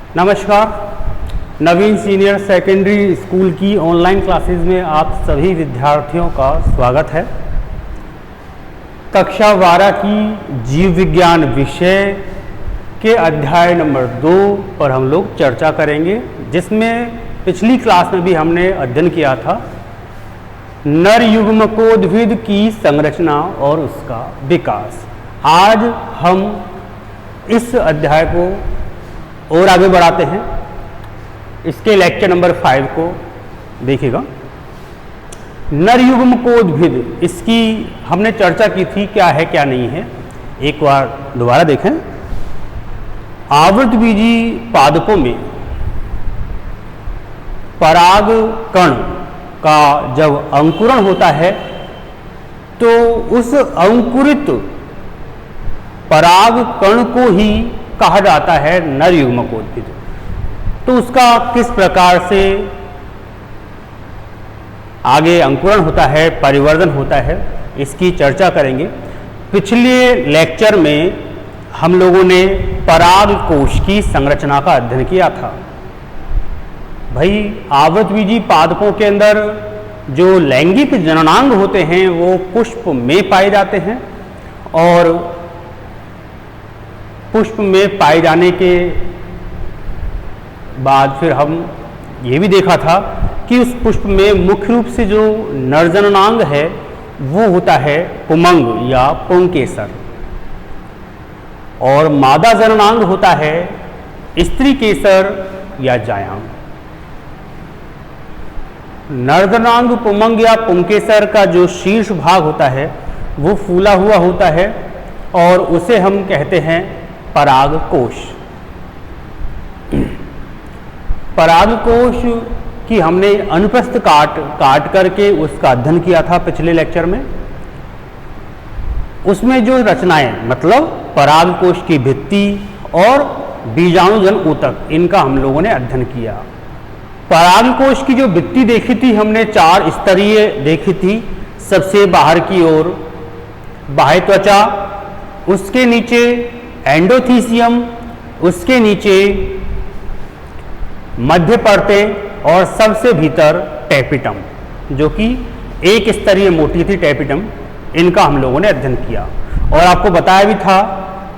नमस्कार। नवीन senior secondary school की online classes में आप सभी विद्यार्थियों का स्वागत है। कक्षा 12 की जीव विज्ञान विषय के अध्याय नंबर 2 पर हम लोग चर्चा करेंगे, जिसमें पिछली क्लास में भी हमने अध्ययन किया था नर युग्मकोद्भिद की संरचना और उसका विकास। आज हम इस अध्याय को और आगे बढ़ाते हैं। इसके लेक्चर नंबर 5 को देखिएगा। नर युग्मकोद्भिद, इसकी हमने चर्चा की थी क्या है क्या नहीं है। एक बार दोबारा देखें। आवृतबीजी पादपों में पराग कण का जब अंकुरण होता है तो उस अंकुरित पराग कण को ही कहा जाता है नर युग्मकोद्भिद। तो उसका किस प्रकार से आगे अंकुरण होता है, परिवर्धन होता है, इसकी चर्चा करेंगे। पिछले लेक्चर में हम लोगों ने पराग कोश की संरचना का अध्ययन किया था। भाई, आवृतबीजी पादपों के अंदर जो लैंगिक जननांग होते हैं वो पुष्प में पाए जाते हैं, और पुष्प में पाए जाने के बाद फिर हम ये भी देखा था कि उस पुष्प में मुख्य रूप से जो नरजननांग है वो होता है पुमंग या पुंकेसर, और मादा जननांग होता है स्त्री केसर या जायांग। नरजननांग पुमंग या पुंकेसर का जो शीर्ष भाग होता है वो फूला हुआ होता है, और उसे हम कहते हैं परागकोश। परागकोश की हमने अनुप्रस्थ काट करके उसका अध्ययन किया था पिछले लेक्चर में। उसमें जो रचनाएं, मतलब परागकोश की भित्ति और बीजाणुजन ऊतक, इनका हम लोगों ने अध्ययन किया। परागकोश की जो भित्ति देखी थी हमने 4 स्तरीय देखी थी। सबसे बाहर की ओर बाह्य त्वचा, उसके नीचे एंडोथीसियम, उसके नीचे मध्य परतें, और सबसे भीतर टेपिटम, जो कि एक स्तरीय मोटी थी टेपिटम। इनका हम लोगों ने अध्ययन किया, और आपको बताया भी था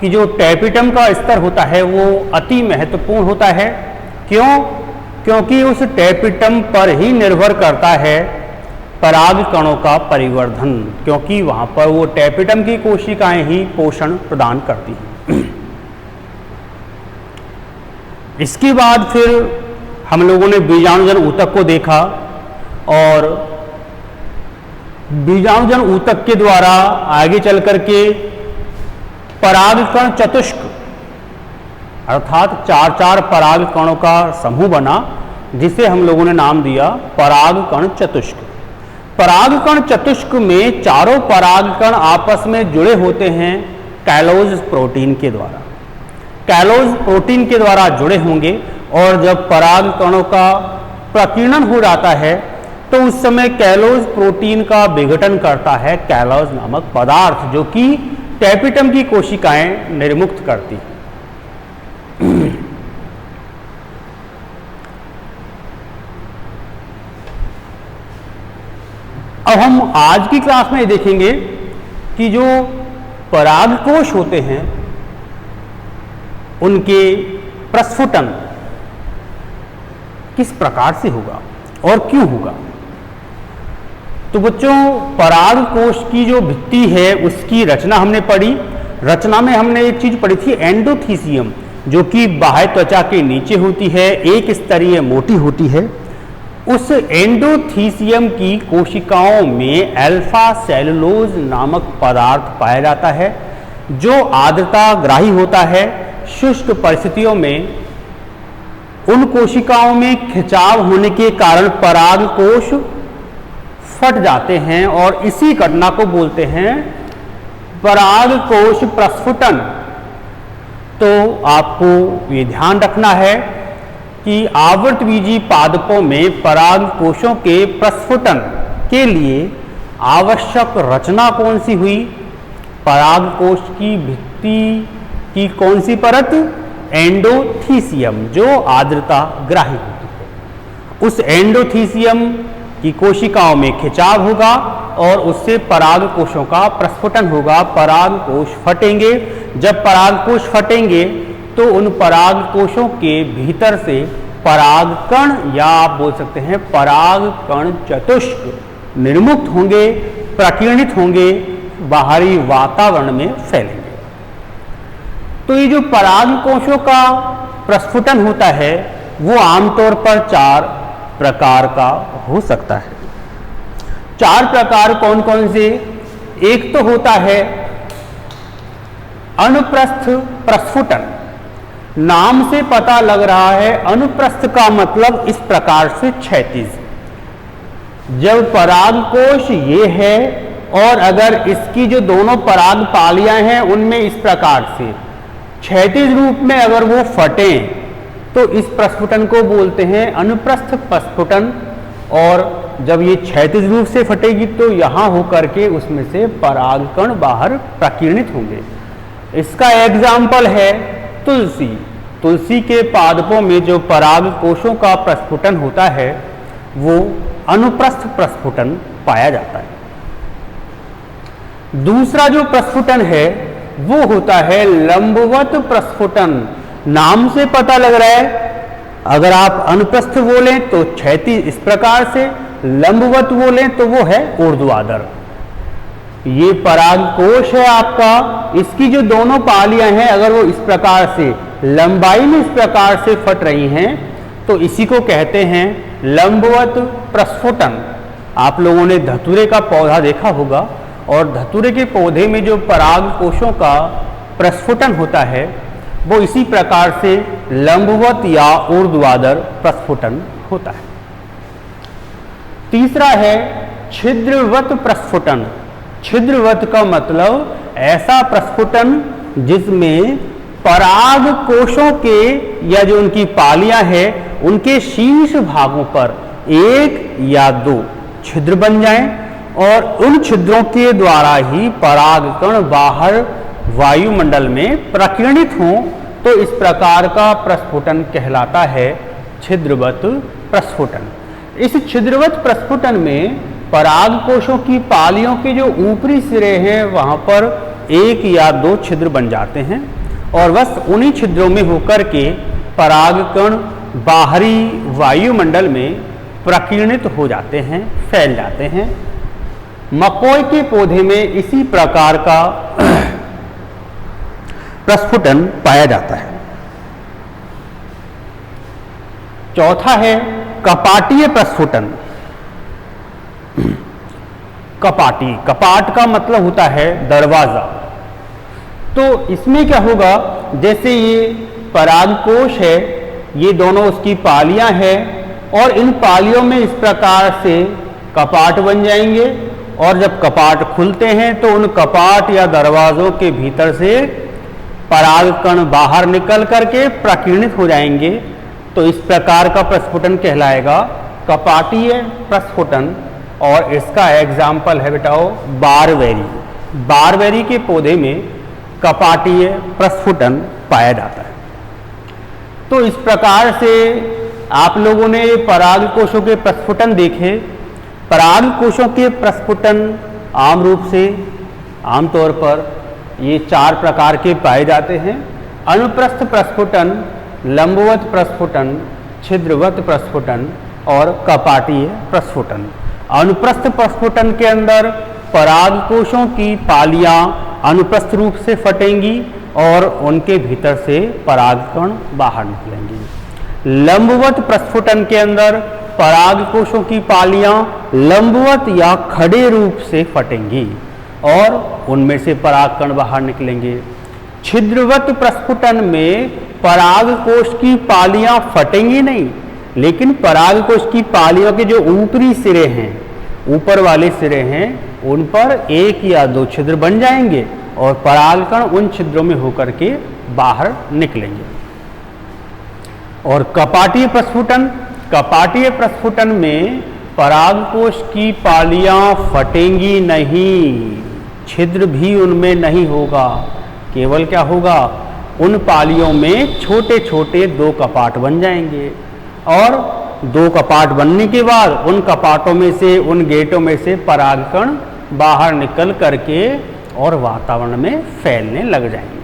कि जो टेपिटम का स्तर होता है वो अति महत्वपूर्ण होता है। क्यों? क्योंकि उस टेपिटम पर ही निर्भर करता है पराग कणों का परिवर्धन, क्योंकि वहां पर वो टेपिटम की कोशिकाएं ही पोषण प्रदान करती हैं। इसके बाद फिर हम लोगों ने बीजाणुजन ऊतक को देखा, और बीजाणुजन ऊतक के द्वारा आगे चल करके परागकण चतुष्क, अर्थात 4 पराग कणों का समूह बना, जिसे हम लोगों ने नाम दिया परागकण चतुष्क। परागकण चतुष्क में 4 परागकण आपस में जुड़े होते हैं कैलोज प्रोटीन के द्वारा। कैलोज प्रोटीन के द्वारा जुड़े होंगे, और जब पराग कणों का प्रकीर्णन हो जाता है तो उस समय कैलोज प्रोटीन का विघटन करता है कैलोज नामक पदार्थ, जो कि टेपिटम की कोशिकाएं निर्मुक्त करती हैं। अब हम आज की क्लास में देखेंगे कि जो परागकोश होते हैं उनके प्रस्फुटन किस प्रकार से होगा और क्यों होगा। तो बच्चों, परागकोश की जो भित्ति है उसकी रचना हमने पढ़ी। रचना में हमने एक चीज पढ़ी थी एंडोथीसियम, जो कि बाह्य त्वचा के नीचे होती है, एक स्तरीय मोटी होती है। उस एंडोथीसियम की कोशिकाओं में अल्फा सेलुलोज नामक पदार्थ पाया जाता है, जो आर्द्रता ग्राही होता है। शुष्क परिस्थितियों में उन कोशिकाओं में खिंचाव होने के कारण परागकोश फट जाते हैं, और इसी घटना को बोलते हैं परागकोश प्रस्फुटन। तो आपको ये ध्यान रखना है कि आवृतबीजी पादपों में परागकोशों के प्रस्फुटन के लिए आवश्यक रचना कौन सी हुई? परागकोश की भित्ति की कौन सी परत? एंडोथीसियम जो आर्द्रता ग्राही होती है, उस एंडोथीसियम की कोशिकाओं में खिंचाव होगा और उससे पराग कोशों का प्रस्फुटन होगा, पराग कोश फटेंगे। जब पराग कोश फटेंगे तो उन पराग कोशों के भीतर से पराग कण या आप बोल सकते हैं पराग कण चतुष्क निर्मुक्त होंगे, प्रकीर्णित होंगे, बाहरी वातावरण में फैलेंगे। तो ये जो पराग कोशों का प्रस्फुटन होता है वो आमतौर पर 4 प्रकार का हो सकता है। 4 प्रकार कौन कौन से? एक तो होता है अनुप्रस्थ प्रस्फुटन। नाम से पता लग रहा है अनुप्रस्थ का मतलब इस प्रकार से क्षैतिज। जब पराग कोश ये है और अगर इसकी जो दोनों पराग पालियां हैं उनमें इस प्रकार से क्षैतिज रूप में अगर वो फटे तो इस प्रस्फुटन को बोलते हैं अनुप्रस्थ प्रस्फुटन। और जब ये क्षैतिज रूप से फटेगी तो यहां होकर के उसमें से पराग कण बाहर प्रकीर्णित होंगे। इसका एग्जाम्पल है तुलसी। तुलसी के पादपों में जो पराग कोशों का प्रस्फुटन होता है वो अनुप्रस्थ प्रस्फुटन पाया जाता है। दूसरा जो प्रस्फुटन है वो होता है लंबवत प्रस्फुटन। नाम से पता लग रहा है, अगर आप अनुप्रस्थ बोलें तो क्षैतिज इस प्रकार से, लंबवत बोलें तो वो है ऊर्ध्वाधर। ये पराग कोश है आपका, इसकी जो दोनों पालियां हैं अगर वो इस प्रकार से लंबाई में इस प्रकार से फट रही हैं तो इसी को कहते हैं लंबवत प्रस्फुटन। आप लोगों ने धतूरे का पौधा देखा होगा और धतूरे के पौधे में जो पराग कोशों का प्रस्फुटन होता है वो इसी प्रकार से लंबवत या ऊर्ध्वाधर प्रस्फुटन होता है। तीसरा है छिद्रवत प्रस्फुटन। छिद्रवत का मतलब ऐसा प्रस्फुटन जिसमें पराग कोशों के या जो उनकी पालियां हैं उनके शीर्ष भागों पर 1 या 2 छिद्र बन जाएं और उन छिद्रों के द्वारा ही पराग कण बाहर वायुमंडल में प्रकीर्णित हों तो इस प्रकार का प्रस्फुटन कहलाता है छिद्रवत प्रस्फुटन। इस छिद्रवत प्रस्फुटन में पराग कोशों की पालियों के जो ऊपरी सिरे हैं वहां पर 1 या 2 छिद्र बन जाते हैं और बस उन्हीं छिद्रों में होकर के पराग कण बाहरी वायुमंडल में प्रकीर्णित हो जाते हैं, फैल जाते हैं। मकोई के पौधे में इसी प्रकार का प्रस्फुटन पाया जाता है। चौथा है कपाटीय प्रस्फुटन। कपाटी, कपाट का मतलब होता है दरवाजा। तो इसमें क्या होगा, जैसे ये पराग कोश है, ये दोनों उसकी पालियां हैं और इन पालियों में इस प्रकार से कपाट बन जाएंगे और जब कपाट खुलते हैं तो उन कपाट या दरवाजों के भीतर से पराग कण बाहर निकल करके प्रकीर्णित हो जाएंगे। तो इस प्रकार का प्रस्फुटन कहलाएगा कपाटीय प्रस्फुटन। और इसका एग्जाम्पल है बेटाओ बारबेरी। बारबेरी के पौधे में कपाटीय प्रस्फुटन पाया जाता है। तो इस प्रकार से आप लोगों ने पराग कोशों के प्रस्फुटन देखे। पराग कोशों के प्रस्फुटन आम रूप से आमतौर पर ये 4 प्रकार के पाए जाते हैं। अनुप्रस्थ प्रस्फुटन, लंबवत प्रस्फुटन, छिद्रवत प्रस्फुटन और कपाटीय प्रस्फुटन। अनुप्रस्थ प्रस्फुटन के अंदर पराग कोशों की पालियां अनुप्रस्थ रूप से फटेंगी और उनके भीतर से परागकण बाहर निकलेंगी। लंबवत प्रस्फुटन के अंदर पराग कोशों की पालियां लंबवत या खड़े रूप से फटेंगी और उनमें से परागकण बाहर निकलेंगे। छिद्रवत प्रस्फुटन में पराग कोश की पालियां फटेंगी नहीं, लेकिन पराग कोश की पालियों के जो ऊपरी सिरे हैं, ऊपर वाले सिरे हैं, उन पर 1 या 2 छिद्र बन जाएंगे और परागकण उन छिद्रों में होकर के बाहर निकलेंगे। और कपाटीय प्रस्फुटन, कपाटीय प्रस्फुटन में पराग कोश की पालियां फटेंगी नहीं, छिद्र भी उनमें नहीं होगा। केवल क्या होगा, उन पालियों में छोटे छोटे 2 कपाट बन जाएंगे और 2 कपाट बनने के बाद उन कपाटों में से, उन गेटों में से परागकण बाहर निकल करके और वातावरण में फैलने लग जाएंगे।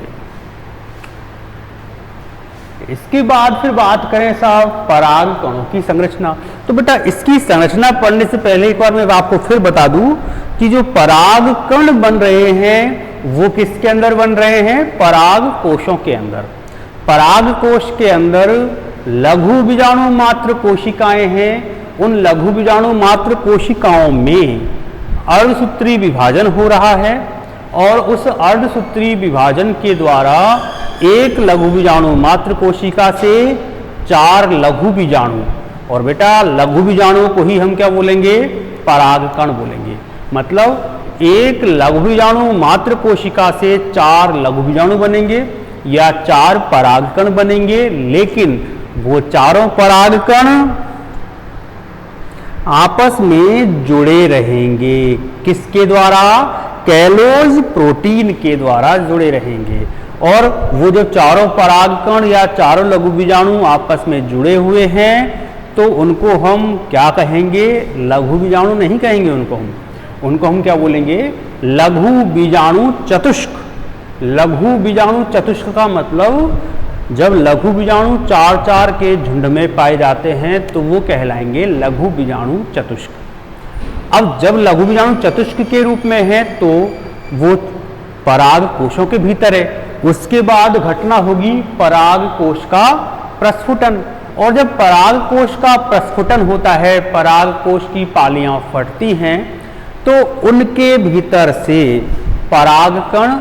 इसके बाद फिर बात करें साहब परागकणों की संरचना। तो बेटा इसकी संरचना पढ़ने से पहले एक बार मैं आपको फिर बता दूं कि जो परागकण बन रहे हैं वो किसके अंदर बन रहे हैं? पराग कोशों के अंदर। पराग कोश के अंदर लघु बीजाणु मात्र कोशिकाएं हैं। उन लघु बीजाणु मात्र कोशिकाओं में अर्धसूत्री विभाजन हो रहा है और उस अर्धसूत्री विभाजन के द्वारा एक लघु बीजाणु मात्र कोशिका से 4 लघु बीजाणु, और बेटा लघु बीजाणु को ही हम क्या बोलेंगे? परागकण बोलेंगे। मतलब एक लघु बीजाणु मात्र कोशिका से 4 लघु बीजाणु बनेंगे या 4 परागकण बनेंगे, लेकिन वो चारों परागकण आपस में जुड़े रहेंगे। किसके द्वारा? कैलोज प्रोटीन के द्वारा जुड़े रहेंगे। और वो जो चारों परागकण या चारों लघु बीजाणु आपस में जुड़े हुए हैं तो उनको हम क्या कहेंगे? लघु बीजाणु नहीं कहेंगे उनको हम क्या बोलेंगे? लघु बीजाणु चतुष्क। लघु बीजाणु चतुष्क का मतलब जब लघु बीजाणु 4-4 के झुंड में पाए जाते हैं तो वो कहलाएंगे लघु बीजाणु चतुष्क। अब जब लघु बीजाणु चतुष्क के रूप में है तो वो पराग कोशों के भीतर है। उसके बाद घटना होगी पराग कोश का प्रस्फुटन, और जब पराग कोश का प्रस्फुटन होता है, पराग कोश की पालियां फटती हैं, तो उनके भीतर से परागकण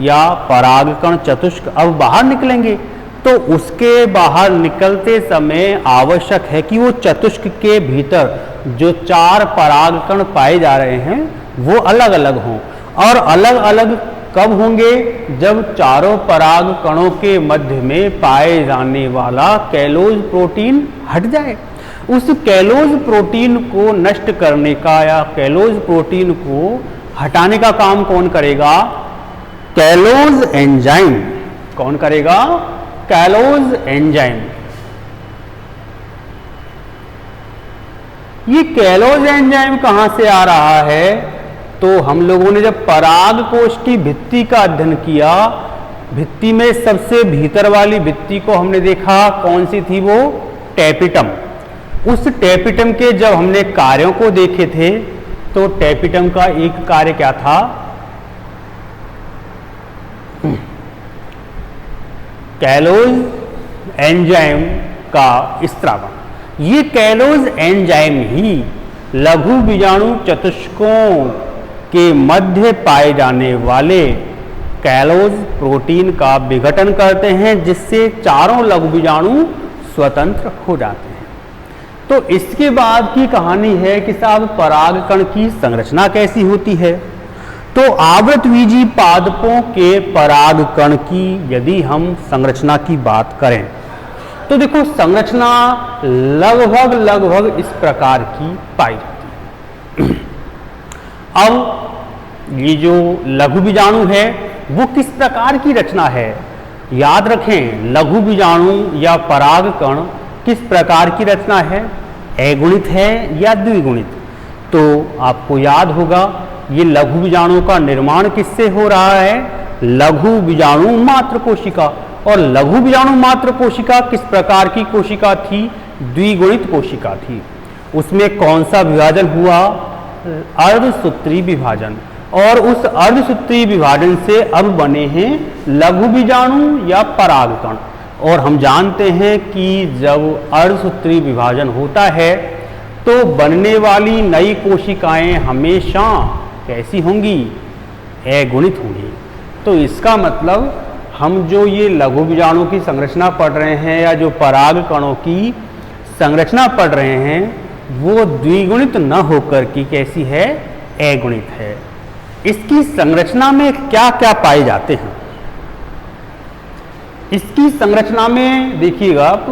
या परागकण चतुष्क अब बाहर निकलेंगे। तो उसके बाहर निकलते समय आवश्यक है कि वो चतुष्क के भीतर जो 4 परागकण पाए जा रहे हैं वो अलग अलग हों। और अलग अलग कब होंगे? जब चारों परागकणों के मध्य में पाए जाने वाला कैलोज प्रोटीन हट जाए। उस कैलोज प्रोटीन को नष्ट करने का या कैलोज प्रोटीन को हटाने का काम कौन करेगा? Callose enzyme. कौन करेगा? Callose enzyme. ये कैलोज एंजाइम कहां से आ रहा है? तो हम लोगों ने जब पराग कोश की भित्ति का अध्ययन किया, भित्ति में सबसे भीतर वाली भित्ति को हमने देखा, कौन सी थी वो? टेपिटम। उस टेपिटम के जब हमने कार्यों को देखे थे तो टेपिटम का एक कार्य क्या था? कैलोज एंजाइम का स्त्रावण। ये कैलोज एंजाइम ही लघु बीजाणु चतुष्कों के मध्य पाए जाने वाले कैलोज प्रोटीन का विघटन करते हैं, जिससे चारों लघु बीजाणु स्वतंत्र हो जाते हैं। तो इसके बाद की कहानी है कि साहब परागकण की संरचना कैसी होती है। तो आवृतबीजी पादपों के परागकण की यदि हम संरचना की बात करें तो देखो संरचना लगभग इस प्रकार की पाई जाती है। अब ये जो लघु बीजाणु है वो किस प्रकार की रचना है? याद रखें, लघु बीजाणु या परागकण किस प्रकार की रचना है? अगुणित है या द्विगुणित? तो आपको याद होगा ये लघु बीजाणु का निर्माण किससे हो रहा है? लघु बीजाणु मात्र कोशिका। और लघु बीजाणु मात्र कोशिका किस प्रकार की कोशिका थी? द्विगुणित कोशिका थी। उसमें कौन सा विभाजन हुआ? अर्धसूत्री विभाजन। और उस अर्धसूत्री विभाजन से अब बने हैं लघु बीजाणु या परागकण। और हम जानते हैं कि जब अर्धसूत्री विभाजन होता है तो बनने वाली नई कोशिकाएं हमेशा कैसी होंगी? अगुणित होंगी। तो इसका मतलब हम जो ये लघु बीजाणु की संरचना पढ़ रहे हैं या जो परागकणों की संरचना पढ़ रहे हैं वो द्विगुणित न होकर की कैसी है? अगुणित है। इसकी संरचना में क्या क्या पाए जाते हैं? इसकी संरचना में देखिएगा आप,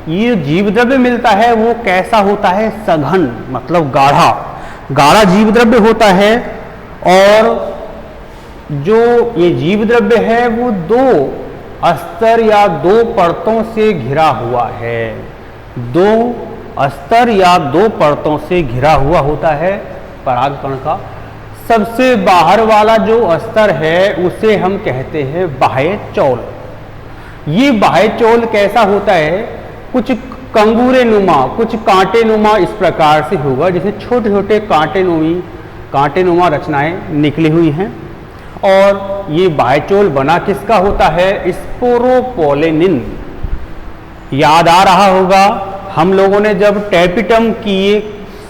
ये जीव द्रव्य मिलता है वो कैसा होता है? सघन, मतलब गाढ़ा जीव द्रव्य होता है। और जो ये जीव द्रव्य है वो 2 अस्तर या दो परतों से घिरा हुआ है। दो अस्तर या दो परतों से घिरा हुआ होता है परागकण का। सबसे बाहर वाला जो अस्तर है उसे हम कहते हैं बाह्य चौल। ये बाह्य चौल कैसा होता है? कुछ कंगूरे नुमा, कुछ कांटे नुमा इस प्रकार से होगा, जैसे छोटे छोटे कांटे नुमा रचनाएं निकली हुई हैं। और ये बाह्य चौल बना किसका होता है? स्पोरोपोलेनिन। याद आ रहा होगा हम लोगों ने जब टैपिटम की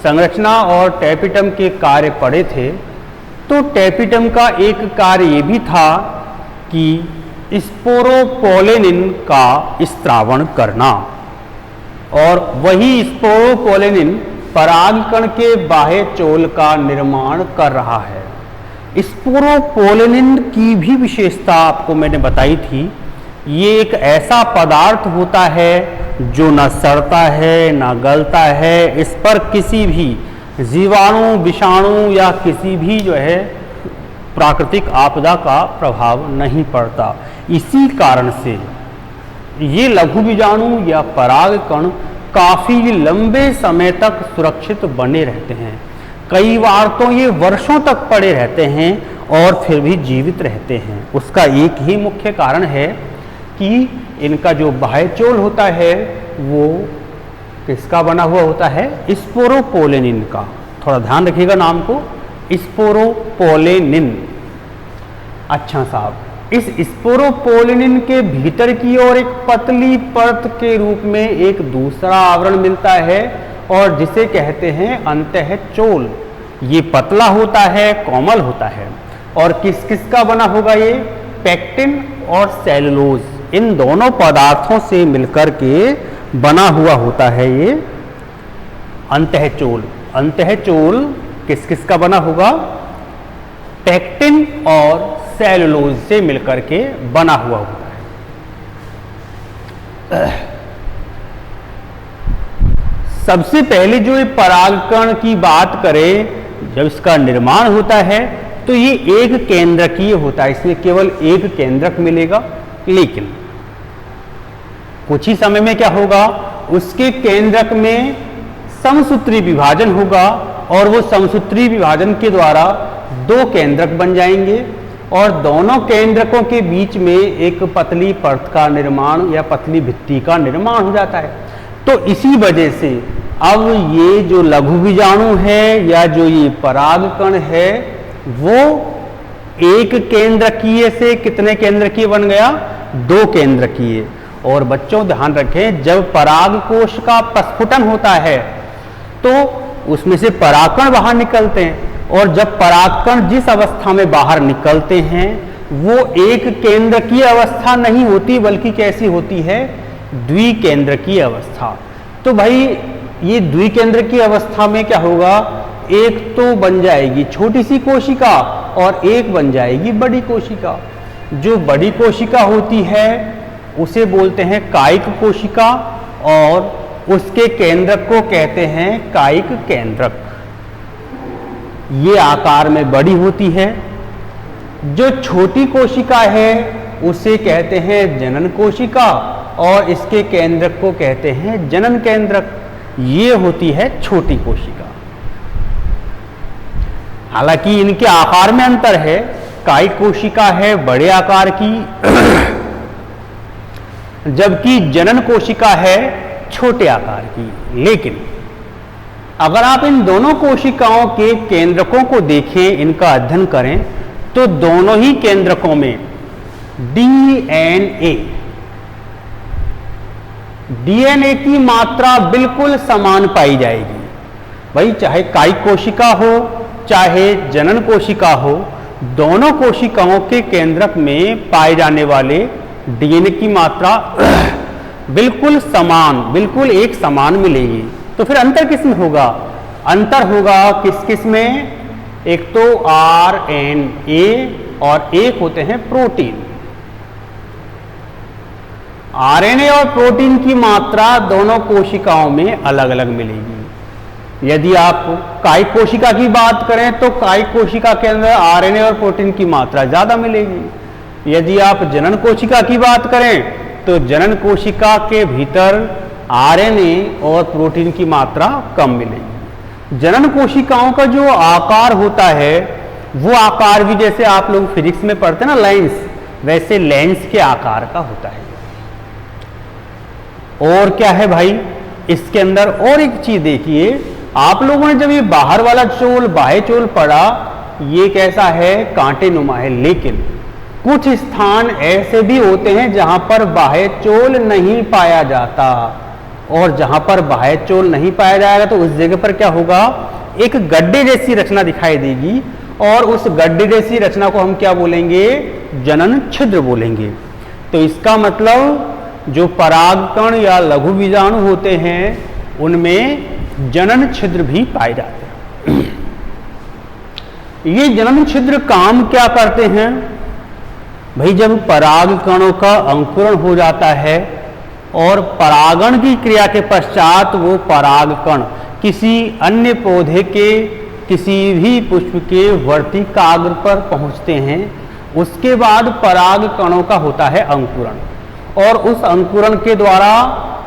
संरचना और टैपिटम के कार्य पढ़े थे, तो टैपिटम का एक कार्य ये भी था कि स्पोरोपोलेनिन का स्त्रावण करना, और वही स्पोरोपोलेनिन परागकण के बाह्य चोल का निर्माण कर रहा है। स्पोरोपोलेनिन की भी विशेषता आपको मैंने बताई थी। ये एक ऐसा पदार्थ होता है जो न सड़ता है न गलता है, इस पर किसी भी जीवाणु, विषाणु या किसी भी जो है प्राकृतिक आपदा का प्रभाव नहीं पड़ता। इसी कारण से ये लघु बीजाणु या परागकण काफी लंबे समय तक सुरक्षित बने रहते हैं। कई बार तो ये वर्षों तक पड़े रहते हैं और फिर भी जीवित रहते हैं। उसका एक ही मुख्य कारण है कि इनका जो बाह्य चोल होता है वो किसका बना हुआ होता है? स्पोरोपोलेनिन का। थोड़ा ध्यान रखिएगा नाम को, स्पोरोपोलेनिन। अच्छा साहब, इस स्पोरोपोलेनिन के भीतर की ओर एक पतली परत के रूप में एक दूसरा आवरण मिलता है और जिसे कहते हैं अंतःचोल। ये पतला होता है, कोमल होता है, और किस किस का बना होगा? ये पेक्टिन और सेलुलोज, इन दोनों पदार्थों से मिलकर के बना हुआ होता है ये अंतःचोल। अंतःचोल किस किस का बना होगा? पेक्टिन और सेलुलोज से मिलकर के बना हुआ होता है। सबसे पहले जो ये परागकण की बात करें, जब इसका निर्माण होता है तो ये एक केंद्रकीय होता है, इसमें केवल एक केंद्रक मिलेगा। लेकिन कुछ ही समय में क्या होगा? उसके केंद्रक में समसूत्री विभाजन होगा और वो समसूत्री विभाजन के द्वारा दो केंद्रक बन जाएंगे और दोनों केंद्रकों के बीच में एक पतली परत का निर्माण या पतली भित्ति का निर्माण हो जाता है। तो इसी वजह से अब ये जो लघु बीजाणु है या जो ये परागकण है वो एक केंद्रकीय से कितने केंद्रकीय बन गया? दो केंद्रकीय। और बच्चों ध्यान रखें, जब परागकोश का प्रस्फुटन होता है तो उसमें से परागकण बाहर निकलते हैं, और जब परागकण जिस अवस्था में बाहर निकलते हैं वो एक केंद्रकीय अवस्था नहीं होती, बल्कि कैसी होती है? द्विकेंद्रकीय अवस्था। तो भाई ये द्विकेंद्रकीय अवस्था में क्या होगा? एक तो बन जाएगी छोटी सी कोशिका और एक बन जाएगी बड़ी कोशिका। जो बड़ी कोशिका होती है उसे बोलते हैं कायिक कोशिका और उसके केंद्रक को कहते हैं कायिक केंद्रक। ये आकार में बड़ी होती है। जो छोटी कोशिका है उसे कहते हैं जनन कोशिका और इसके केंद्रक को कहते हैं जनन केंद्रक। ये होती है छोटी कोशिका। हालांकि इनके आकार में अंतर है, कायिक कोशिका है बड़े आकार की जबकि जनन कोशिका है छोटे आकार की। लेकिन अगर आप इन दोनों कोशिकाओं के केंद्रकों को देखें, इनका अध्ययन करें, तो दोनों ही केंद्रकों में डीएनए की मात्रा बिल्कुल समान पाई जाएगी। भाई चाहे कायिक कोशिका हो चाहे जनन कोशिका हो, दोनों कोशिकाओं के केंद्रक में पाए जाने वाले डीएनए की मात्रा बिल्कुल समान, बिल्कुल एक समान मिलेगी। तो फिर अंतर किस में होगा? अंतर होगा किस किस में? एक तो आरएनए और एक होते हैं प्रोटीन। आरएनए और प्रोटीन की मात्रा दोनों कोशिकाओं में अलग अलग मिलेगी। यदि आप कायिक कोशिका की बात करें तो कायिक कोशिका के अंदर आरएनए और प्रोटीन की मात्रा ज्यादा मिलेगी। यदि आप जनन कोशिका की बात करें तो जनन कोशिका के भीतर आरएनए और प्रोटीन की मात्रा कम मिलेगी। जनन कोशिकाओं का जो आकार होता है वो आकार भी जैसे आप लोग फिजिक्स में पढ़ते हैं ना लेंस, वैसे लेंस के आकार का होता है। और क्या है भाई इसके अंदर और एक चीज देखिए, आप लोगों ने जब ये बाहर वाला चोल बाह्य चोल पढ़ा, ये कैसा है कांटेनुमा है, लेकिन कुछ स्थान ऐसे भी होते हैं जहां पर बाह्य चोल नहीं पाया जाता, और जहां पर बाह्य चोल नहीं पाया जाएगा तो उस जगह पर क्या होगा, एक गड्ढे जैसी रचना दिखाई देगी, और उस गड्ढे जैसी रचना को हम क्या बोलेंगे, जनन छिद्र बोलेंगे। तो इसका मतलब जो परागकण या लघु बीजाणु होते हैं उनमें जनन छिद्र भी पाए जाते हैं। ये जनन छिद्र काम क्या करते हैं भाई, जब परागकणों का अंकुरण हो जाता है और परागण की क्रिया के पश्चात वो परागकण किसी अन्य पौधे के किसी भी पुष्प के वर्तिकाग्र पर पहुंचते हैं, उसके बाद परागकणों का होता है अंकुरण, और उस अंकुरण के द्वारा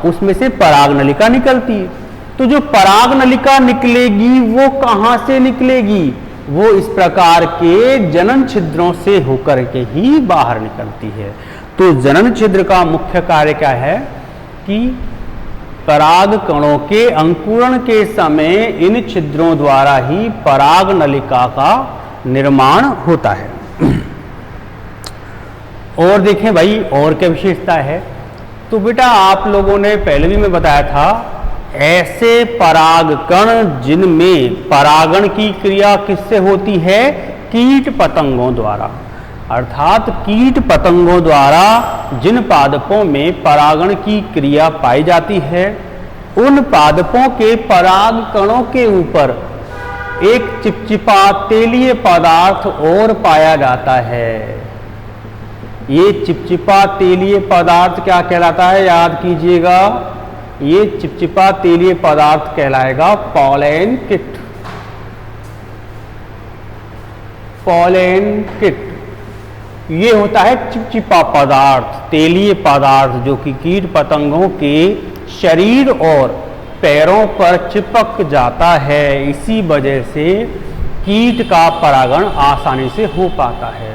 उसमें से पराग नलिका निकलती है। तो जो पराग नलिका निकलेगी वो कहां से निकलेगी, वो इस प्रकार के जनन छिद्रों से होकर के ही बाहर निकलती है। तो जनन छिद्र का मुख्य कार्य क्या है कि पराग कणों के अंकुरण के समय इन छिद्रों द्वारा ही पराग नलिका का निर्माण होता है। और देखें भाई और क्या विशेषता है, तो बेटा आप लोगों ने पहले भी मैं बताया था, ऐसे पराग कण जिनमें परागण की क्रिया किससे होती है, कीट पतंगों द्वारा, अर्थात कीट पतंगों द्वारा जिन पादपों में परागण की क्रिया पाई जाती है, उन पादपों के पराग कणों के ऊपर एक चिपचिपा तेलीय पदार्थ और पाया जाता है। ये चिपचिपा तेलीय पदार्थ क्या कहलाता है, याद कीजिएगा, ये चिपचिपा तेलीय पदार्थ कहलाएगा पॉलन किट। पॉलन किट ये होता है चिपचिपा पदार्थ, तेलीय पदार्थ जो कि कीट पतंगों के शरीर और पैरों पर चिपक जाता है। इसी वजह से कीट का परागण आसानी से हो पाता है।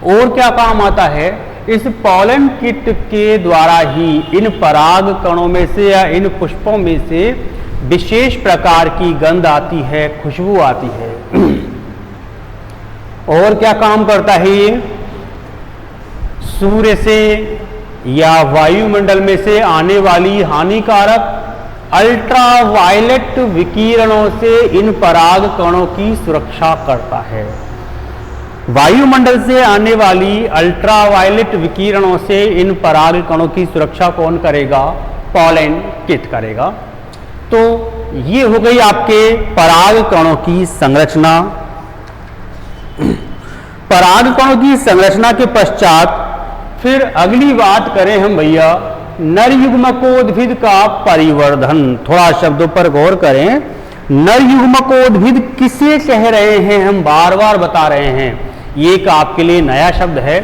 और क्या काम आता है, इस पॉलन किट के द्वारा ही इन पराग कणों में से या इन पुष्पों में से विशेष प्रकार की गंध आती है, खुशबू आती है। और क्या काम करता है ये, सूर्य से या वायुमंडल में से आने वाली हानिकारक अल्ट्रावायलेट विकिरणों से इन पराग कणों की सुरक्षा करता है। वायुमंडल से आने वाली अल्ट्रावायलेट विकिरणों से इन पराग कणों की सुरक्षा कौन करेगा, पॉलन किट करेगा। तो ये हो गई आपके पराग कणों की संरचना। पराग कणों की संरचना के पश्चात फिर अगली बात करें हम भैया नर युग्मकोद्भिद का परिवर्धन। थोड़ा शब्दों पर गौर करें, नर युग्मकोद्भिद किसे कह रहे हैं, हम बार बार बता रहे हैं, ये एक आपके लिए नया शब्द है।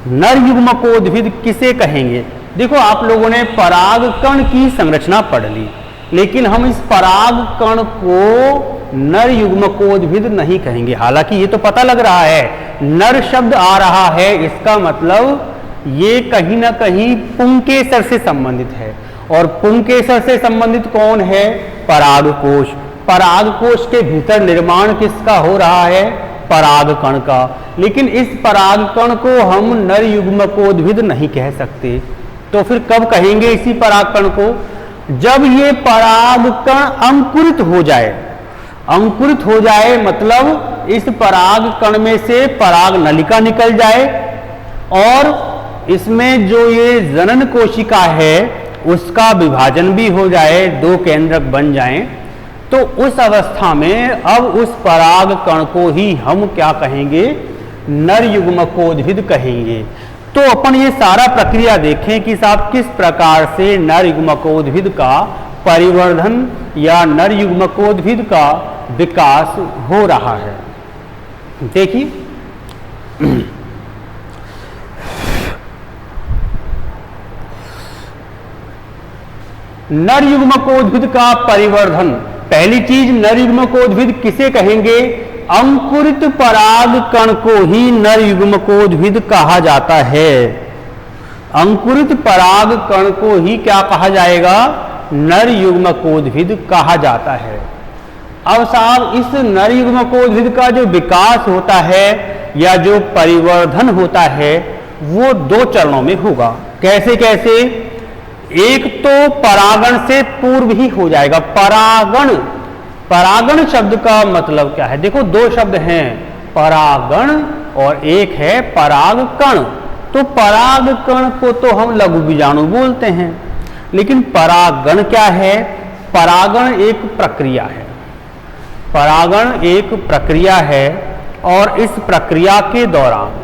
नर युग्मकोद्भिद किसे कहेंगे, देखो आप लोगों ने पराग कण की संरचना पढ़ ली, लेकिन हम इस पराग कण को नर युग्मकोद्भिद नहीं कहेंगे। हालांकि ये तो पता लग रहा है नर शब्द आ रहा है, इसका मतलब ये कहीं ना कहीं पुंकेसर से संबंधित है। और पुंकेसर से संबंधित कौन है, परागकोश। परागकोश के भीतर निर्माण किसका हो रहा है, परागकण का। लेकिन इस परागकण को हम नर युग्मकोद्भिद नहीं कह सकते। तो फिर कब कहेंगे इसी परागकण को, जब ये परागकण अंकुरित हो जाए। अंकुरित हो जाए मतलब इस परागकण में से पराग नलिका निकल जाए और इसमें जो ये जनन कोशिका है उसका विभाजन भी हो जाए, दो केंद्रक बन जाएं, तो उस अवस्था में अब उस परागकण को ही हम क्या कहेंगे, नर युग्मकोद्भिद कहेंगे। तो अपन ये सारा प्रक्रिया देखें कि साहब किस प्रकार से नर युग्मकोद्भिद का परिवर्धन या नर युग्मकोद्भिद का विकास हो रहा है। देखिए नर युग्मकोद्भिद का परिवर्धन। पहली चीज, नर युग्मकोद्भिद किसे कहेंगे? अंकुरित पराग कण को ही नर युग्मकोद्भिद कहा जाता है। अंकुरित पराग कण को ही क्या कहा जाएगा? नर युग्मकोद्भिद कहा जाता है। अब साहब, इस नर युग्मकोद्भिद का जो विकास होता है या जो परिवर्धन होता है वो दो चरणों में होगा। कैसे कैसे? एक तो परागण से पूर्व ही हो जाएगा। परागण, परागण शब्द का मतलब क्या है? देखो, दो शब्द हैं, परागण और एक है परागकण। तो परागकण को तो हम लघु बीजाणु बोलते हैं, लेकिन परागण क्या है? परागण एक प्रक्रिया है। परागण एक प्रक्रिया है और इस प्रक्रिया के दौरान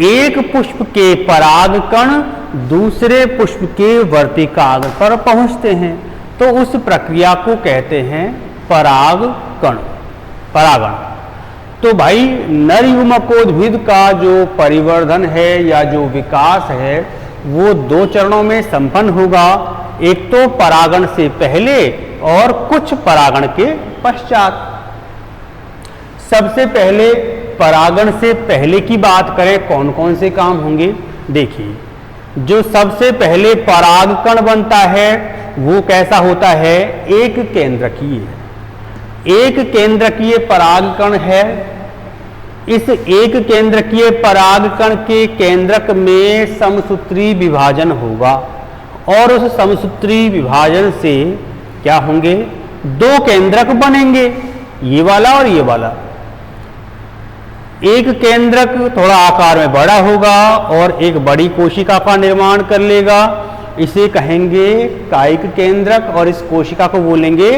एक पुष्प के परागकण दूसरे पुष्प के वर्तिकाग्र पर पहुंचते हैं, तो उस प्रक्रिया को कहते हैं परागकण, परागण। तो भाई, नर युग्मकोद्भिद का जो परिवर्धन है या जो विकास है वो दो चरणों में संपन्न होगा। एक तो परागण से पहले और कुछ परागण के पश्चात। सबसे पहले परागण से पहले की बात करें, कौन कौन से काम होंगे? देखिए, जो सबसे पहले परागकण बनता है वो कैसा होता है? एक केंद्रकीय। एक केंद्रकीय परागकण है। इस एक केंद्रकीय परागकण के केंद्रक में समसूत्री विभाजन होगा और उस समसूत्री विभाजन से क्या होंगे? दो केंद्रक बनेंगे, ये वाला और ये वाला। एक केंद्रक थोड़ा आकार में बड़ा होगा और एक बड़ी कोशिका का निर्माण कर लेगा, इसे कहेंगे कायिक केंद्रक, और इस कोशिका को बोलेंगे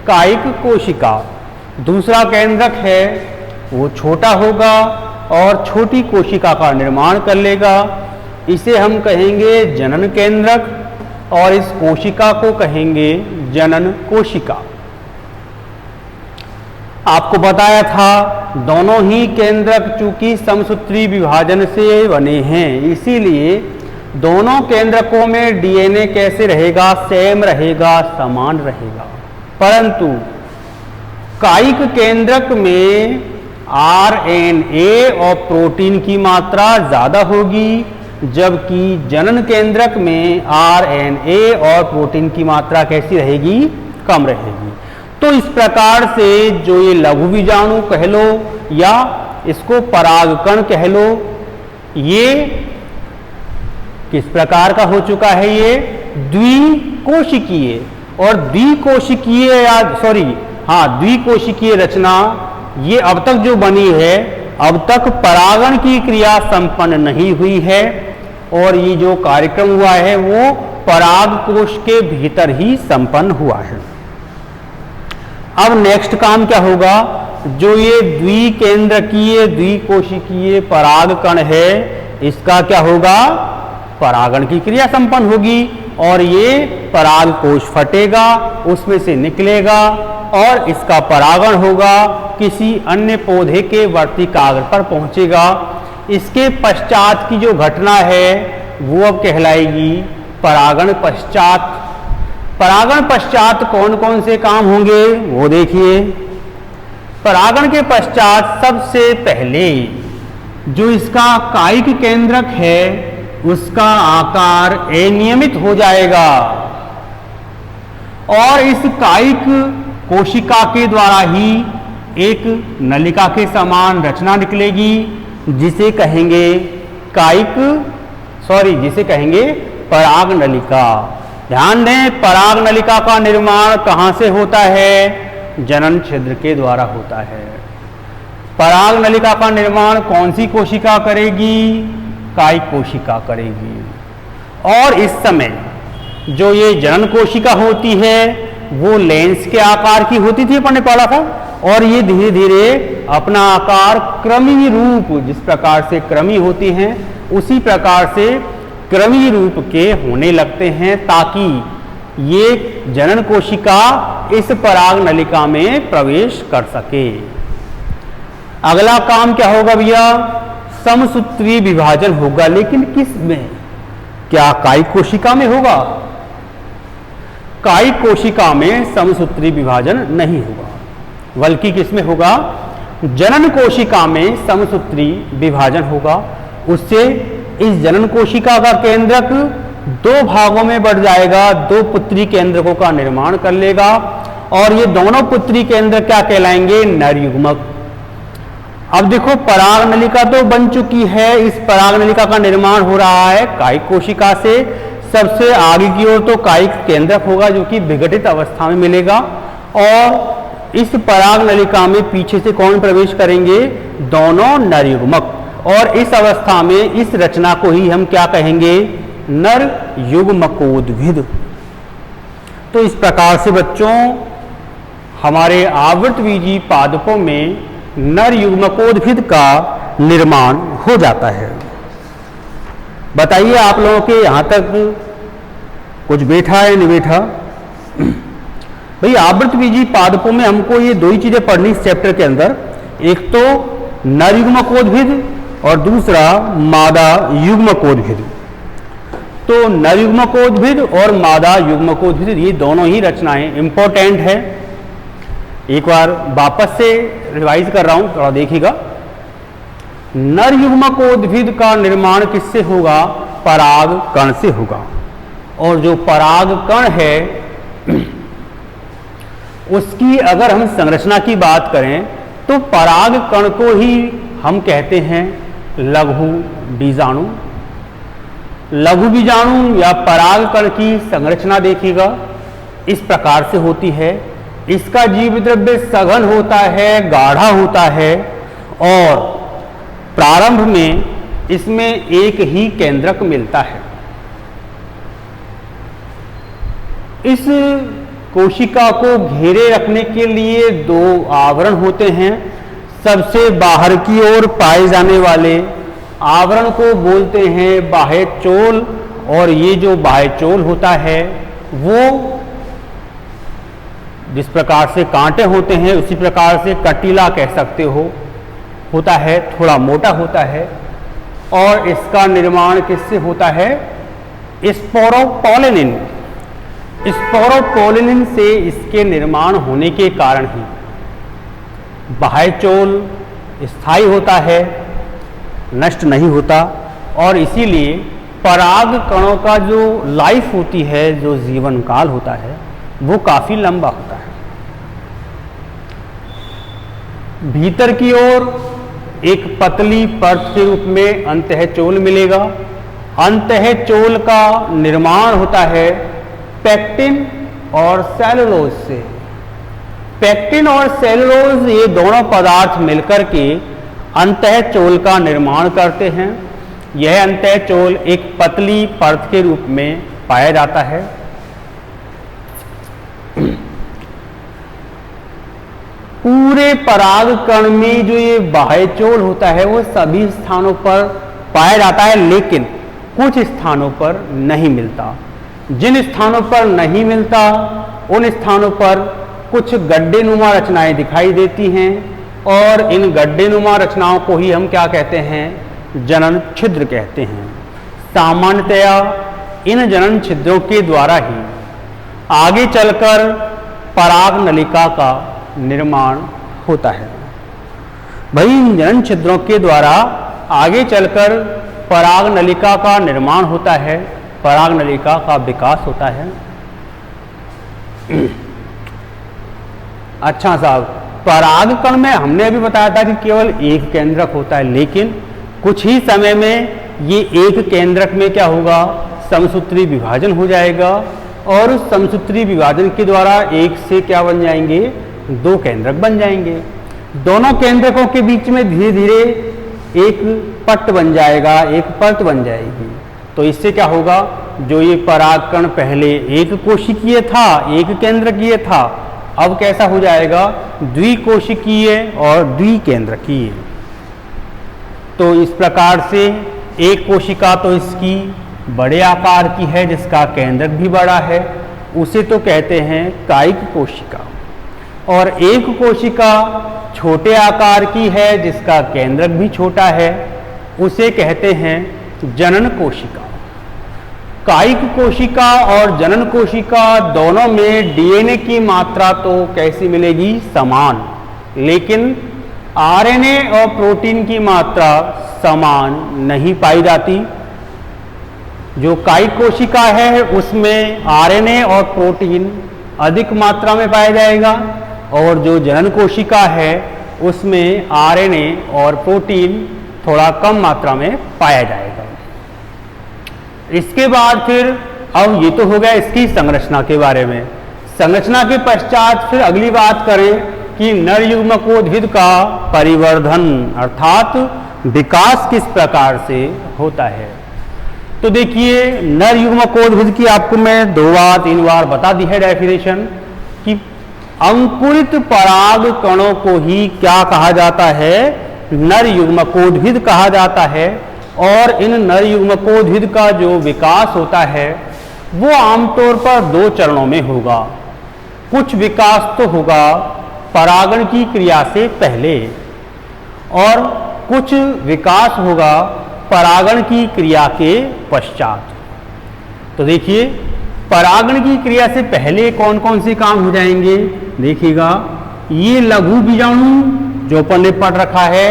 कायिक कोशिका। दूसरा केंद्रक है वो छोटा होगा और छोटी कोशिका का निर्माण कर लेगा, इसे हम कहेंगे जनन केंद्रक, और इस कोशिका को कहेंगे जनन कोशिका। आपको बताया था दोनों ही केंद्रक चूंकि समसूत्री विभाजन से बने हैं, इसीलिए दोनों केंद्रकों में डीएनए कैसे रहेगा? सेम रहेगा, समान रहेगा। परंतु कायिक केंद्रक में आरएनए और प्रोटीन की मात्रा ज्यादा होगी, जबकि जनन केंद्रक में आरएनए और प्रोटीन की मात्रा कैसी रहेगी? कम रहेगी। तो इस प्रकार से जो ये लघु बीजाणु कह लो या इसको परागकण कह लो, ये किस प्रकार का हो चुका है? ये द्विकोशिकीय। और द्विकोशिकीय या द्विकोशिकीय रचना ये अब तक जो बनी है, अब तक परागण की क्रिया संपन्न नहीं हुई है, और ये जो कार्यक्रम हुआ है वो पराग कोश के भीतर ही संपन्न हुआ है। अब नेक्स्ट काम क्या होगा? जो ये द्विकेंद्रकीय द्विकोशिकीय परागकण है, इसका क्या होगा? परागण की क्रिया संपन्न होगी और ये पराग कोश फटेगा, उसमें से निकलेगा और इसका परागण होगा, किसी अन्य पौधे के वर्तिकाग्र पर पहुंचेगा। इसके पश्चात की जो घटना है वो अब कहलाएगी परागण पश्चात। परागण पश्चात कौन कौन से काम होंगे वो देखिए। परागण के पश्चात सबसे पहले जो इसका कायिक केंद्रक है उसका आकार अनियमित हो जाएगा और इस कायिक कोशिका के द्वारा ही एक नलिका के समान रचना निकलेगी, जिसे कहेंगे जिसे कहेंगे पराग नलिका। ध्यान दें, पराग नलिका का निर्माण कहाँ से होता है? जनन छिद्र के द्वारा होता है। पराग नलिका का निर्माण कौन सी कोशिका करेगी? कायिक कोशिका करेगी। और इस समय जो ये जनन कोशिका होती है वो लेंस के आकार की होती थी, अपन ने पढ़ा था, और ये धीरे धीरे अपना आकार क्रमी रूप, जिस प्रकार से क्रमी होती हैं उसी प्रकार से क्रमी रूप के होने लगते हैं, ताकि ये जनन कोशिका इस पराग नलिका में प्रवेश कर सके। अगला काम क्या होगा भैया? समसूत्री विभाजन होगा, लेकिन किस में? क्या कायिक कोशिका में होगा? कायिक कोशिका में समसूत्री विभाजन नहीं होगा, बल्कि किसमें होगा? जनन कोशिका में समसूत्री विभाजन होगा। उससे इस जनन कोशिका का केंद्रक दो भागों में बढ़ जाएगा, दो पुत्री केंद्रकों का निर्माण कर लेगा, और ये दोनों पुत्री केंद्र क्या कहलाएंगे? नर युग्मक। अब देखो, पराग नलिका तो बन चुकी है, इस पराग नलिका का निर्माण हो रहा है कायिक कोशिका से। सबसे आगे की ओर तो कायिक केंद्रक होगा जो कि विघटित अवस्था में मिलेगा, और इस पराग नलिका में पीछे से कौन प्रवेश करेंगे? दोनों नर युग्मक। और इस अवस्था में इस रचना को ही हम क्या कहेंगे? नर युग्मकोद्भिद। तो इस प्रकार से बच्चों हमारे आवृतबीजी पादपों में नर युग्मकोद्भिद का निर्माण हो जाता है। बताइए आप लोगों के यहां तक कुछ बैठा है नहीं बैठा? भाई आवृतबीजी पादपों में हमको ये दो ही चीजें पढ़नी इस चैप्टर के अंदर, एक तो नर युग्मकोद्भिद और दूसरा मादा युग्मकोद्भिद। तो नर युग्मकोद्भिद और मादा युग्मकोद्भिद ये दोनों ही रचनाएं इंपॉर्टेंट है। एक बार वापस से रिवाइज कर रहा हूं, थोड़ा देखिएगा। नर युग्मकोद्भिद का निर्माण किससे होगा? पराग कण से होगा। और जो पराग कण है उसकी अगर हम संरचना की बात करें तो पराग कण को ही हम कहते हैं लघु बीजाणु। लघु बीजाणु या पराग कण की संरचना देखिएगा इस प्रकार से होती है। इसका जीव द्रव्य सघन होता है, गाढ़ा होता है, और प्रारंभ में इसमें एक ही केंद्रक मिलता है। इस कोशिका को घेरे रखने के लिए दो आवरण होते हैं। सबसे बाहर की ओर पाए जाने वाले आवरण को बोलते हैं बाह्य चोल, और ये जो बाह्य चोल होता है वो जिस प्रकार से कांटे होते हैं उसी प्रकार से कटीला कह सकते हो होता है, थोड़ा मोटा होता है। और इसका निर्माण किससे होता है? स्पोरोपोलिनिन। स्पोरोपोलिनिन से इसके निर्माण होने के कारण ही बाह्य चोल स्थायी होता है, नष्ट नहीं होता, और इसीलिए पराग कणों का जो लाइफ होती है, जो जीवन काल होता है, वो काफी लंबा होता है। भीतर की ओर एक पतली परत के रूप में अंतःचोल मिलेगा। अंतःचोल का निर्माण होता है पेक्टिन और सेलुलोज से। पेक्टिन और सेलुलोज ये दोनों पदार्थ मिलकर के अंतःचोल का निर्माण करते हैं। यह अंतःचोल एक पतली परत के रूप में पाया जाता है। पूरे पराग कण में जो ये बाह्य चोल होता है वो सभी स्थानों पर पाया जाता है, लेकिन कुछ स्थानों पर नहीं मिलता। जिन स्थानों पर नहीं मिलता उन स्थानों पर कुछ गड्ढेनुमा रचनाएं दिखाई देती हैं, और इन गड्ढेनुमा रचनाओं को ही हम क्या कहते हैं? जनन छिद्र कहते हैं। सामान्यतया इन जनन छिद्रों के द्वारा ही आगे चलकर पराग नलिका का निर्माण होता है। भाई इन जनन छिद्रों के द्वारा आगे चलकर पराग नलिका का निर्माण होता है, पराग नलिका का विकास होता है। अच्छा साहब, पराग कण में हमने अभी बताया था कि केवल एक केंद्रक होता है, लेकिन कुछ ही समय में ये एक केंद्रक में क्या होगा? समसूत्री विभाजन हो जाएगा, और उस समसूत्री विभाजन के द्वारा एक से क्या बन जाएंगे? दो केंद्रक बन जाएंगे। दोनों केंद्रकों के बीच में धीरे धीरे एक पट्ट बन जाएगा, एक परत बन जाएगी। तो इससे क्या होगा? जो ये परागकण पहले एक कोशिकीय था, एक केंद्रकीय था, अब कैसा हो जाएगा? द्विकोशिकीय और द्विकेंद्रकीय। तो इस प्रकार से एक कोशिका तो इसकी बड़े आकार की है जिसका केंद्रक भी बड़ा है, उसे तो कहते हैं कायिक कोशिका, और एक कोशिका छोटे आकार की है जिसका केंद्रक भी छोटा है, उसे कहते हैं जनन कोशिका। कायिक कोशिका और जनन कोशिका दोनों में डीएनए की मात्रा तो कैसी मिलेगी? समान, लेकिन आरएनए और प्रोटीन की मात्रा समान नहीं पाई जाती। जो कायिक कोशिका है उसमें आरएनए और प्रोटीन अधिक मात्रा में पाया जाएगा, और जो जनन कोशिका है उसमें आरएनए और प्रोटीन थोड़ा कम मात्रा में पाया जाएगा। इसके बाद फिर, अब ये तो हो गया इसकी संरचना के बारे में। संरचना के पश्चात फिर अगली बात करें कि नर युग्मकोद्भिद का परिवर्धन अर्थात विकास किस प्रकार से होता है। तो देखिए, नर युग्मकोद्भिद की आपको मैं 2 बार 3 बार बता दी है डेफिनेशन कि अंकुरित पराग कणों को ही क्या कहा जाता है? नर युग्मकोद्भिद कहा जाता है। और इन नर युग्मकोद्भिद का जो विकास होता है वो आमतौर पर 2 चरणों में होगा। कुछ विकास तो होगा परागण की क्रिया से पहले, और कुछ विकास होगा परागण की क्रिया के पश्चात। तो देखिए, परागण की क्रिया से पहले कौन कौन से काम हो जाएंगे? देखिएगा, ये लघु बीजाणु जो अपन ने पढ़ रखा है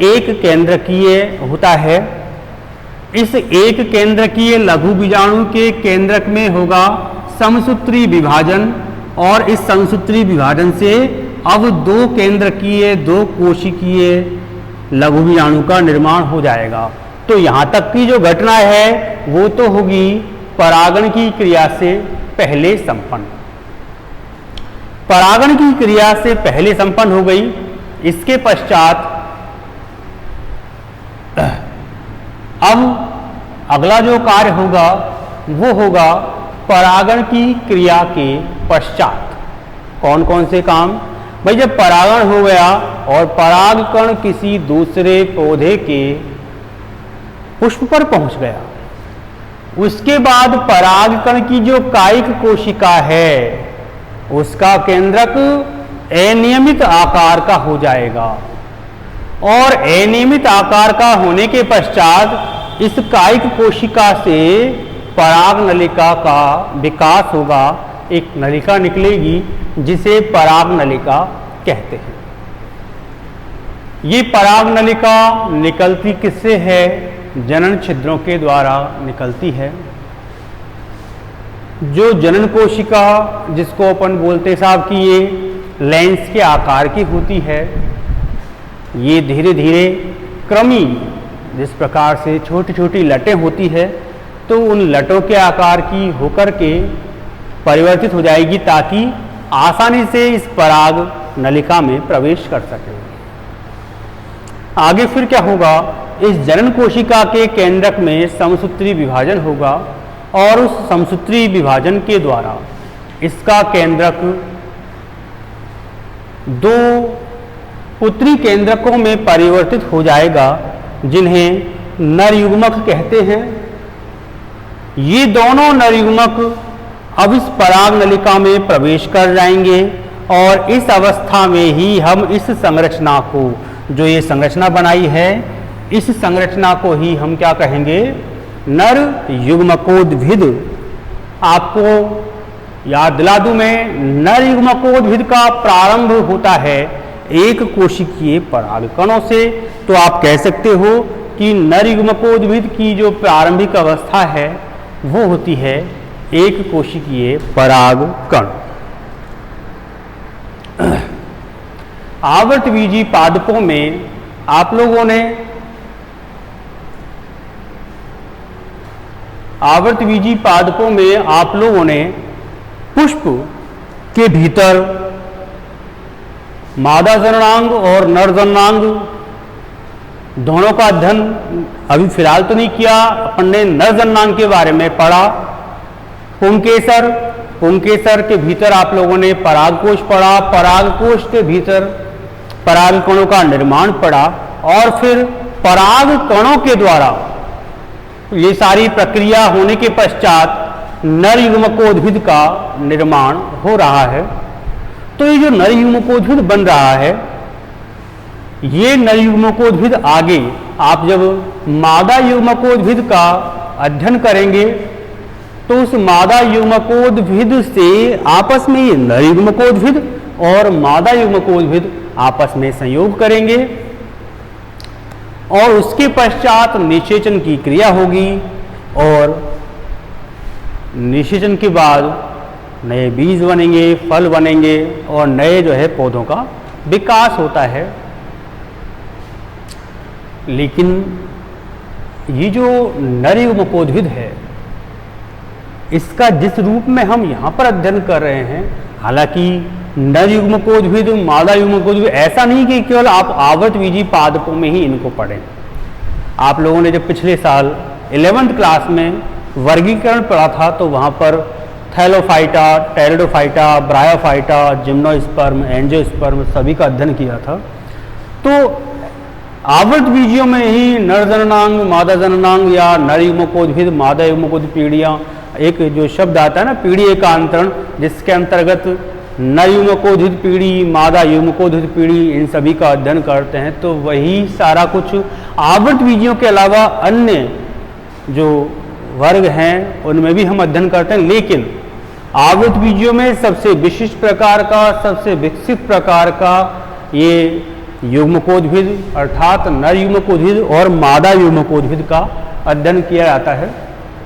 एक केंद्रकीय होता है। इस एक केंद्रकीय लघु बीजाणु के केंद्रक में होगा समसूत्री विभाजन, और इस समसूत्री विभाजन से अब 2 केंद्रकीय 2 कोशिकीय लघु बीजाणु का निर्माण हो जाएगा। तो यहाँ तक की जो घटना है वो तो होगी परागण की क्रिया से पहले संपन्न। परागण की क्रिया से पहले संपन्न हो गई। इसके पश्चात अब अगला जो कार्य होगा वो होगा परागण की क्रिया के पश्चात। कौन कौन से काम? भाई, जब परागण हो गया और परागकण किसी दूसरे पौधे के पुष्प पर पहुंच गया, उसके बाद परागकण की जो कायिक कोशिका है उसका केंद्रक अनियमित आकार का हो जाएगा, और अनियमित आकार का होने के पश्चात इस कायिक कोशिका से पराग नलिका का विकास होगा। एक नलिका निकलेगी जिसे पराग नलिका कहते हैं। ये पराग नलिका निकलती किससे है? जनन छिद्रों के द्वारा निकलती है। जो जनन कोशिका जिसको अपन बोलते साहब कि ये लेंस के आकार की होती है, ये धीरे धीरे क्रमी जिस प्रकार से छोटी छोटी लटें होती है, तो उन लटों के आकार की होकर के परिवर्तित हो जाएगी ताकि आसानी से इस पराग नलिका में प्रवेश कर सके। आगे फिर क्या होगा? इस जनन कोशिका के केंद्रक में समसूत्री विभाजन होगा, और उस समसूत्री विभाजन के द्वारा इसका केंद्रक 2 पुत्री केंद्रकों में परिवर्तित हो जाएगा, जिन्हें नर युग्मक कहते हैं। ये दोनों नर युग्मक अब इस पराग नलिका में प्रवेश कर जाएंगे, और इस अवस्था में ही हम इस संरचना को, जो ये संरचना बनाई है, इस संरचना को ही हम क्या कहेंगे? नर युग्मकोद्भिद। आपको याद दिला दूं मैं, नर युग्मकोद्भिद का प्रारंभ होता है एक कोशिकीय परागकणों से। तो आप कह सकते हो कि नर युग्मकोद्भिद की जो प्रारंभिक अवस्था है वो होती है एक कोशिकीय परागकण। आवर्तबीजी पादपों में आप लोगों ने पुष्प के भीतर मादा जननांग और नर जननांग दोनों का अध्ययन अभी फिलहाल तो नहीं किया। अपन ने नर जननांग के बारे में पढ़ा। पुंकेसर के भीतर आप लोगों ने परागकोश पढ़ा, परागकोश के भीतर पराग कणों का निर्माण पढ़ा, और फिर पराग कणों के द्वारा ये सारी प्रक्रिया होने के पश्चात नर युग्मकोद्भिद का निर्माण हो रहा है। तो ये जो नर युग्मकोद्भिद बन रहा है, ये नर युग्मकोद्भिद आगे आप जब मादा युग्मकोद्भिद का अध्ययन करेंगे तो उस मादा युग्मकोद्भिद से आपस में ये नर युग्मकोद्भिद और मादा युग्मकोद्भिद आपस में संयोग करेंगे और उसके पश्चात निषेचन की क्रिया होगी और निषेचन के बाद नए बीज बनेंगे, फल बनेंगे और नए जो है पौधों का विकास होता है। लेकिन ये जो नर युग्मकोद्भिद है, इसका जिस रूप में हम यहाँ पर अध्ययन कर रहे हैं, हालांकि नर युग्मकोद्भिद, मादा युग्मकोद्भिद, ऐसा नहीं कि केवल आप आवर्तबीजी पादपों में ही इनको पढ़ें। आप लोगों ने जब पिछले साल 11th क्लास में वर्गीकरण पढ़ा था तो वहाँ पर Thallophyta, pteridophyta, bryophyta, gymnosperm, angiosperm सभी का अध्ययन किया था। तो आवर्तबीजियों में ही नर जननांग, मादा जननांग या नर युग्मकोद्भिद, मादा युग्मकोद्भिद पीढ़ियाँ, एक जो शब्द आता है ना पीढ़ी एकांतरण, जिसके अंतर्गत नर युग्मकोद्भिद पीढ़ी, मादा युग्मकोद्भिद पीढ़ी, इन सभी का अध्ययन करते हैं। तो वही सारा कुछ आवर्तबीजियों के अलावा अन्य जो वर्ग हैं उनमें भी हम अध्ययन करते हैं। लेकिन आवर्तबीजियों में सबसे विशिष्ट प्रकार का, सबसे विकसित प्रकार का ये युग्मकोद्भिद अर्थात नर युग्मकोद्भिद और मादा युग्मकोद्भिद का अध्ययन किया जाता है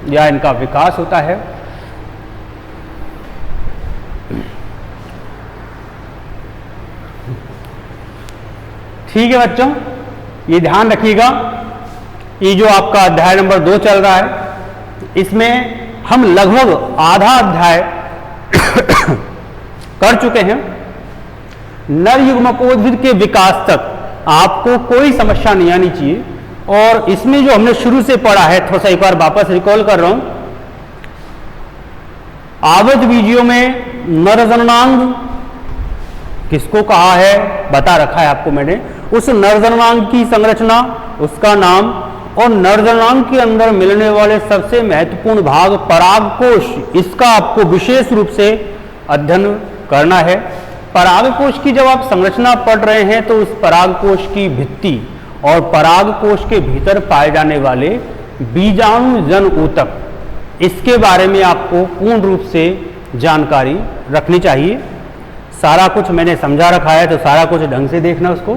या इनका विकास होता है। ठीक है बच्चों, ये ध्यान रखिएगा, ये जो आपका अध्याय नंबर 2 चल रहा है, इसमें हम लगभग आधा अध्याय कर चुके हैं। नर युग्मकोद्भिद के विकास तक आपको कोई समस्या नहीं आनी चाहिए। और इसमें जो हमने शुरू से पढ़ा है, थोड़ा सा एक बार वापस रिकॉल कर रहा हूं। आवर्तबीजियों में नर जननांग किसको कहा है बता रखा है आपको मैंने। उस नर जननांग की संरचना, उसका नाम और नर जननांग के अंदर मिलने वाले सबसे महत्वपूर्ण भाग परागकोश, इसका आपको विशेष रूप से अध्ययन करना है। परागकोश की जब आप संरचना पढ़ रहे हैं तो उस परागकोश की भित्ति और परागकोश के भीतर पाए जाने वाले बीजाणु जन ऊतक, इसके बारे में आपको पूर्ण रूप से जानकारी रखनी चाहिए। सारा कुछ मैंने समझा रखा है तो सारा कुछ ढंग से देखना उसको।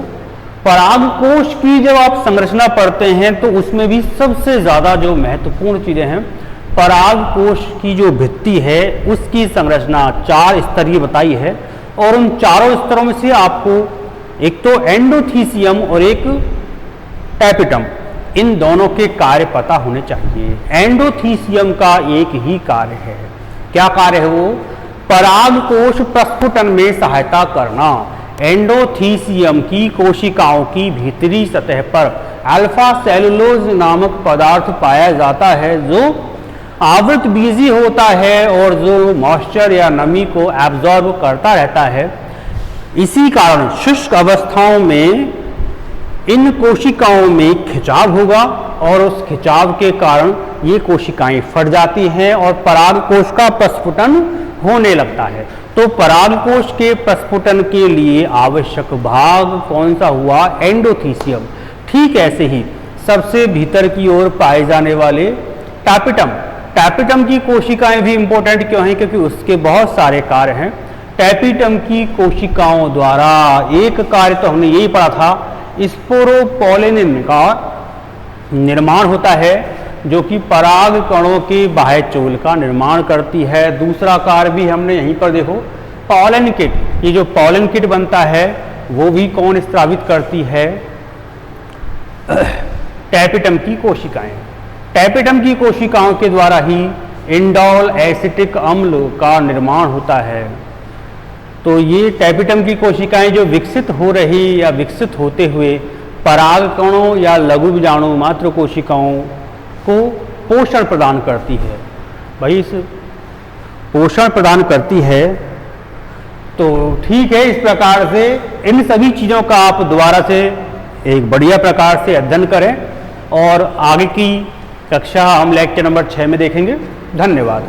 परागकोश की जब आप संरचना पढ़ते हैं तो उसमें भी सबसे ज्यादा जो महत्वपूर्ण चीजें हैं, परागकोश की जो भित्ति है उसकी संरचना 4 स्तरीय बताई है। और उन चारों स्तरों में से आपको एक तो एंडोथीसियम और एक टैपिटम, इन दोनों के कार्य पता होने चाहिए। एंडोथीसियम का एक ही कार्य है, क्या कार्य है वो? परागकोश प्रस्फुटन में सहायता करना। एंडोथीसियम की कोशिकाओं की भीतरी सतह पर अल्फा सेलुलोज नामक पदार्थ पाया जाता है जो आवृतबीजी होता है और जो मॉइस्चर या नमी को एब्जॉर्ब करता रहता है। इसी कारण शुष्क अवस्थाओं में इन कोशिकाओं में खिंचाव होगा और उस खिंचाव के कारण ये कोशिकाएं फट जाती हैं और परागकोश का प्रस्फुटन होने लगता है। तो परागकोश के प्रस्फुटन के लिए आवश्यक भाग कौन सा हुआ? एंडोथीसियम। ठीक ऐसे ही सबसे भीतर की ओर पाए जाने वाले टैपिटम, टैपिटम की कोशिकाएं भी इंपॉर्टेंट क्यों हैं? क्योंकि उसके बहुत सारे कार्य हैं। टैपिटम की कोशिकाओं द्वारा एक कार्य तो हमने यही पढ़ा था, स्पोरोपोलिन का निर्माण होता है जो कि पराग कणों के बाह्य चोल का निर्माण करती है। दूसरा कार्य भी हमने यहीं पर देखो, पॉलन किट, ये जो पॉलन किट बनता है वो भी कौन स्रावित करती है? टैपिटम की कोशिकाएं। टैपिटम की कोशिकाओं के द्वारा ही इंडोल एसिटिक अम्ल का निर्माण होता है। तो ये टैपिटम की कोशिकाएं जो विकसित हो रही या विकसित होते हुए पराग कणों या लघु बीजाणु मात्र कोशिकाओं को पोषण प्रदान करती है। भाई इस पोषण प्रदान करती है। तो ठीक है, इस प्रकार से इन सभी चीज़ों का आप दोबारा से एक बढ़िया प्रकार से अध्ययन करें और आगे की कक्षा हम लेक्चर नंबर 6 में देखेंगे। धन्यवाद।